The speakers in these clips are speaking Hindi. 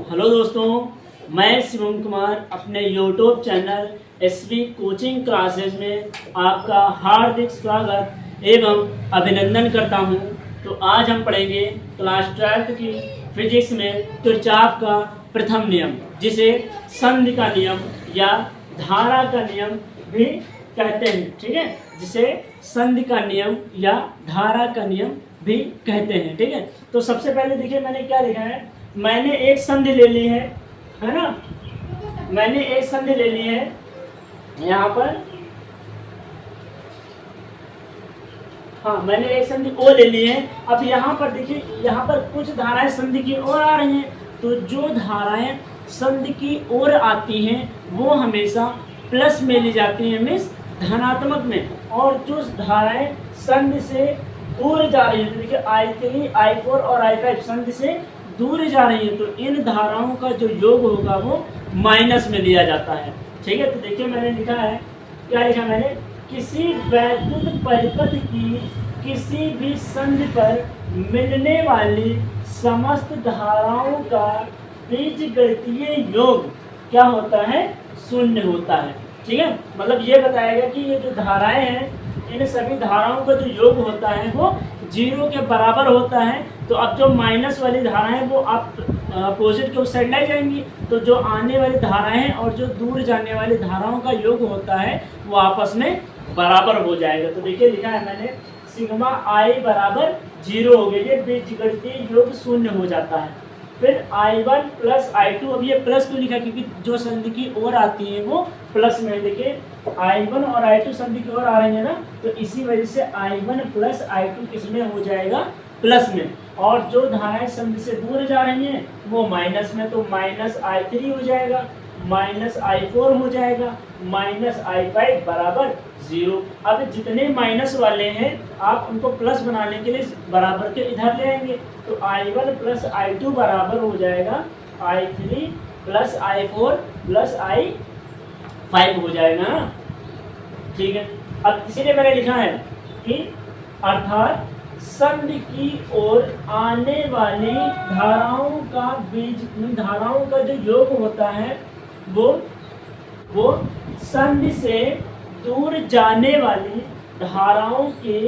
हेलो दोस्तों, मैं शिवम कुमार अपने YouTube channel SV coaching classes में आपका हार्दिक स्वागत एवं अभिनंदन करता हूं। तो आज हम पढ़ेंगे क्लास 12 की फिजिक्स में किरचॉफ का प्रथम नियम, जिसे संधि का नियम या धारा का नियम भी कहते हैं। ठीक है, जिसे संधि का नियम या धारा का नियम भी कहते हैं। ठीक है, तो सबसे पहले देखिए मैंने क्या लिखा है। मैंने एक संधि ले ली है ना। मैंने एक संधि ले ली है यहाँ पर। हाँ, मैंने एक संधि ओ ले ली है। अब यहाँ पर देखिए, यहाँ पर कुछ धाराएं संधि की ओर आ रही हैं। तो जो धाराएं संधि की ओर आती हैं वो हमेशा प्लस में ली जाती हैं, मीन्स धनात्मक में। और जो धाराएं संधि से दूर जा रही है, तो देखिए I3, I4 और I5 संधि से दूर जा रही है, तो इन धाराओं का जो योग होगा वो माइनस में लिया जाता है। ठीक है, तो देखिए मैंने लिखा है, क्या लिखा मैंने, किसी वैद्युत परिपथ की किसी भी संधि पर मिलने वाली समस्त धाराओं का बीजगणितीय योग क्या होता है, शून्य होता है। ठीक है, मतलब ये बताएगा कि ये जो धाराएं हैं, इन सभी धाराओं का जो योग होता है वो 0 के बराबर होता है। तो अब जो माइनस वाली धाराएं हैं वो आप अपोजिट के उस साइड लाई जाएंगी, तो जो आने वाली धाराएं हैं और जो दूर जाने वाली धाराओं का योग होता है वो आपस में बराबर हो जाएगा। तो देखिए लिखा है मैंने, सिग्मा I बराबर 0 हो गया, ये बीजगणितीय योग शून्य हो जाता है। फिर I1 प्लस I2, अब ये प्लस क्यों लिखा, क्योंकि जो संधि की ओर आती है वो प्लस में। देखिए I1 और I2 संधि की ओर आ रही है ना, तो इसी वजह से I1 प्लस I2 किसमें हो जाएगा, प्लस में। और जो धाराएं संधि से दूर जा रही हैं वो माइनस में, तो माइनस I3 हो जाएगा, माइनस I4 हो जाएगा, माइनस I5 बराबर 0। अब जितने माइनस वाले हैं आप उनको प्लस बनाने के लिए बराबर के इधर ले आएंगे, तो I1 प्लस I2 बराबर हो जाएगा I3 plus I4 plus I5 हो जाएगा। ठीक है, अब इसीलिए मैंने लिखा है कि अर्थात संधि की ओर आने वाली धाराओं का धाराओं का जो योग होता है वो संधि से दूर जाने वाली धाराओं के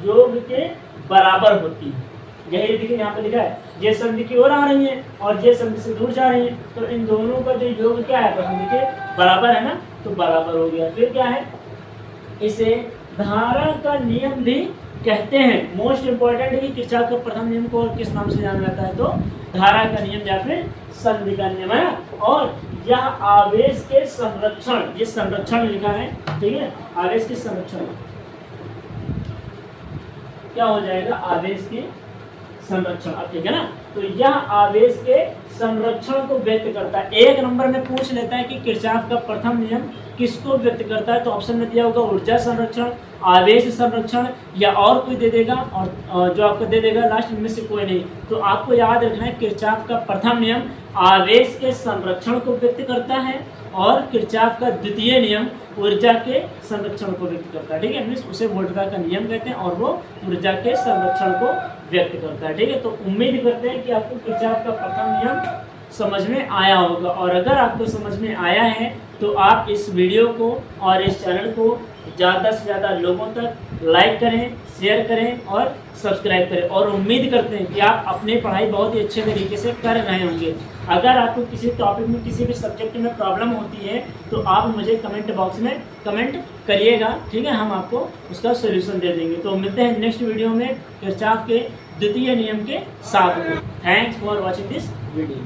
योग के बराबर होती है। यही देखिए यहाँ पे लिखा है, ये संधि की ओर आ रही है और ये संधि से दूर जा रही है, तो इन दोनों का जो योग क्या है, देखिए बराबर है ना, तो बराबर हो गया। फिर क्या है, इसे धारा का नियम भी कहते हैं। मोस्ट इंपॉर्टेंट है कि किरचॉफ का प्रथम नियम को और किस नाम से जाना जाता है, तो धारा का नियम या फिर संधि का नियम है। और यह आवेश के संरक्षण, ये संरक्षण लिखा है, ठीक है, आवेश के संरक्षण क्या हो जाएगा, आवेश के संरक्षण। अब ठीक है ना, तो यह आवेश के संरक्षण को व्यक्त करता है। एक नंबर में पूछ लेता है कि किरचॉफ का प्रथम नियम किसको व्यक्त करता है, तो ऑप्शन में दिया होगा ऊर्जा संरक्षण, आवेश संरक्षण या और कोई दे देगा, और जो आपको दे देगा लास्ट में से कोई नहीं। तो आपको याद रखना है, किरचॉफ का प्रथम नियम आवेश के संरक्षण को व्यक्त करता है और किरचॉफ का द्वितीय नियम ऊर्जा के संरक्षण को व्यक्त करता है। ठीक है, मीन्स उसे वोल्टा का नियम कहते हैं और वो ऊर्जा के संरक्षण को व्यक्त करता है। ठीक है, तो उम्मीद करते हैं कि आपको किरचॉफ का प्रथम नियम समझ में आया होगा। और अगर आपको समझ में आया है तो आप इस वीडियो को और इस चैनल को ज़्यादा से ज़्यादा लोगों तक लाइक करें, शेयर करें और सब्सक्राइब करें। और उम्मीद करते हैं कि आप अपनी पढ़ाई बहुत ही अच्छे तरीके से कर रहे होंगे। अगर आपको किसी टॉपिक में, किसी भी सब्जेक्ट में प्रॉब्लम होती है तो आप मुझे कमेंट बॉक्स में कमेंट करिएगा। ठीक है, हम आपको उसका सोल्यूशन दे देंगे। तो मिलते हैं नेक्स्ट वीडियो में किरचॉफ के द्वितीय नियम के साथ में। Thanks for watching this video.